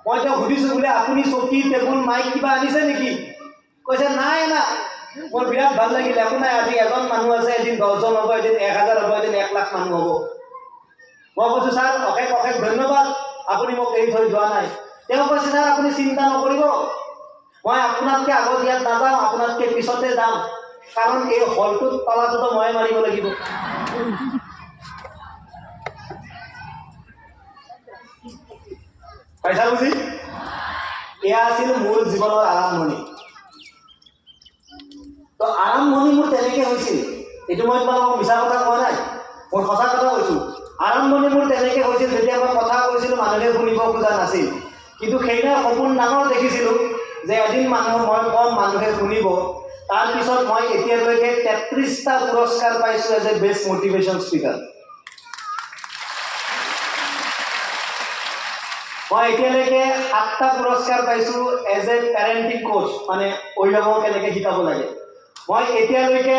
মই তেওঁক সুধিছোঁ বোলে আপুনি চকী টেবুল মাইক কিবা আনিছে নেকি? কৈছে নাই না। মোৰ বিৰাট ভাল লাগিলে। একো নাই, আজি এজন মানুহ আছে, এদিন 10জন হ'ব, এদিন 1000 হ'ব, এদিন 1 লাখ মানুহ হ'ব। মই কৈছোঁ ছাৰ অশেষ অশেষ ধন্যবাদ, আপুনি মোক এৰি থৈ যোৱা নাই। তেওঁ কৈছে ছাৰ আপুনি চিন্তা নকৰিব, মই আপোনাতকৈ আগত ইয়াত নাযাওঁ, আপোনাতকৈ পিছতে যাম, কাৰণ এই হলটোত তলাটোতো ময়ে মাৰিব লাগিব। পাইছা বুজি? এয়া আছিল মোৰ জীৱনৰ আৰম্ভণি। তো আৰম্ভণি মোৰ তেনেকৈ হৈছিল। এইটো মই তোমালোকক মিছা কথা কোৱা নাই, মই সঁচা কথা কৈছোঁ। আৰম্ভণি মোৰ তেনেকৈ হৈছিল যেতিয়া মই কথা কৈছিলোঁ মানুহে শুনিব খোজা নাছিল। কিন্তু সেইদিনা সপোন ডাঙৰ দেখিছিলোঁ যে এদিন মই কম মানুহে শুনিব। তাৰপিছত মই এতিয়ালৈকে 33টা পুৰস্কাৰ পাইছোঁ as a best motivation speaker. মই এতিয়ালৈকে 7টা পুৰস্কাৰ পাইছোঁ এজ এ পেৰেণ্টিং কোচ, মানে অভিভাৱক কেনেকৈ শিকাব লাগে। মই এতিয়ালৈকে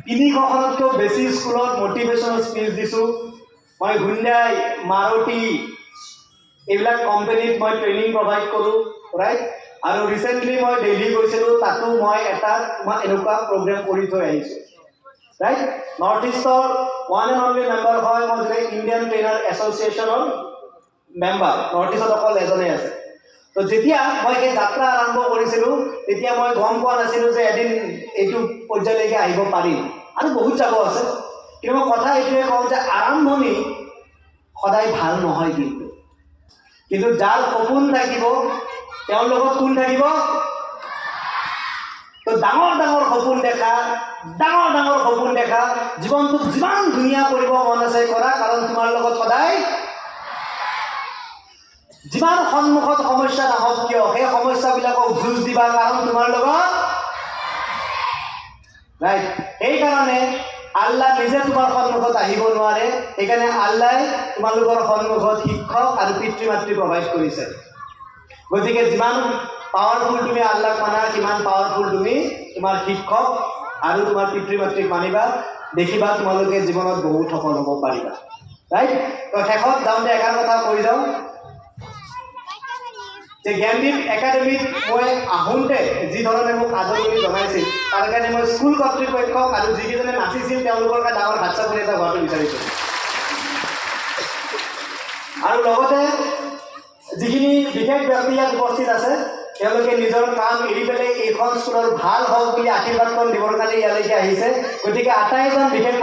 300খনতকৈ বেছি স্কুলত মটিভেশ্যনেল স্পীচ দিছোঁ। মই হুণ্ডাই, মাৰুতি এইবিলাক কোম্পানীত মই ট্ৰেইনিং প্ৰভাইড কৰোঁ, ৰাইট। আৰু ৰিচেণ্টলি মই দিল্লী গৈছিলোঁ, তাতো মই এনেকুৱা প্ৰগ্ৰেম কৰি থৈ আহিছোঁ, ৰাইট। নৰ্থ ইষ্টৰ ওৱান এণ্ড অনলি মেম্বাৰ হয় মই যে ইণ্ডিয়ান ট্ৰেইনাৰ এছ'চিয়েশ্যনৰ মেম্বাৰ, নৰ্থ ইষ্টত অকল এজনেই আছে। তো যেতিয়া মই এই যাত্ৰা আৰম্ভ কৰিছিলোঁ তেতিয়া মই গম পোৱা নাছিলোঁ যে এদিন এইটো পৰ্যায়লৈকে আহিব পাৰিম, আৰু বহুত যাব আছে। কিন্তু মই কথা এইটোৱে কওঁ যে আৰম্ভণি সদায় ভাল নহয়, কিন্তু যাৰ সপোন থাকিব তেওঁৰ লগত কোন থাকিব? তো ডাঙৰ ডাঙৰ সপোন দেখা, জীৱনটোক যিমান ধুনীয়া কৰিব মন আছে কৰা, কাৰণ তোমাৰ লগত সদায় যিমান সন্মুখত সমস্যা নাহক কিয় সেই সমস্যাবিলাকক যুঁজ দিবা, কাৰণ তোমাৰ লগত ৰাইট। সেইকাৰণে আল্লাহ নিজে তোমাৰ সন্মুখত আহিব নোৱাৰে, সেইকাৰণে আল্লাহ তোমালোকৰ সন্মুখত শিক্ষক আৰু পিতৃ মাতৃ প্ৰভাইড কৰিছে। গতিকে যিমান পাৱাৰফুল তুমি আল্লাহক মানা, সিমান পাৱাৰফুল তুমি তোমাৰ শিক্ষক আৰু তোমাৰ পিতৃ মাতৃক মানিবা, দেখিবা তোমালোকে জীৱনত বহুত সফল হ'ব পাৰিবা, ৰাইট। তো শেষত যাওঁতে এষাৰ কথা কৈ যাওঁ যে জ্ঞানদীপ একাডেমীত মই আহোঁতে যি ধৰণে মোক আদৰণি জনাইছিল তাৰ কাৰণে মই স্কুল কৰ্তৃপক্ষক আৰু যিকেইজনে নাচিছিল তেওঁলোকৰ কাৰণে ডাঙৰ হাতচাপৰি এটা হোৱাটো বিচাৰিছোঁ। আৰু লগতে যিখিনি বিশেষ ব্যক্তি ইয়াত উপস্থিত আছে তেওঁলোকে নিজৰ কাম এৰি পেলাই এইখন স্কুলৰ ভাল হওক বুলি আশীৰ্বাদখন দিবৰ কাৰণে ইয়ালৈকে আহিছে। গতিকে আটাইজন বিশেষ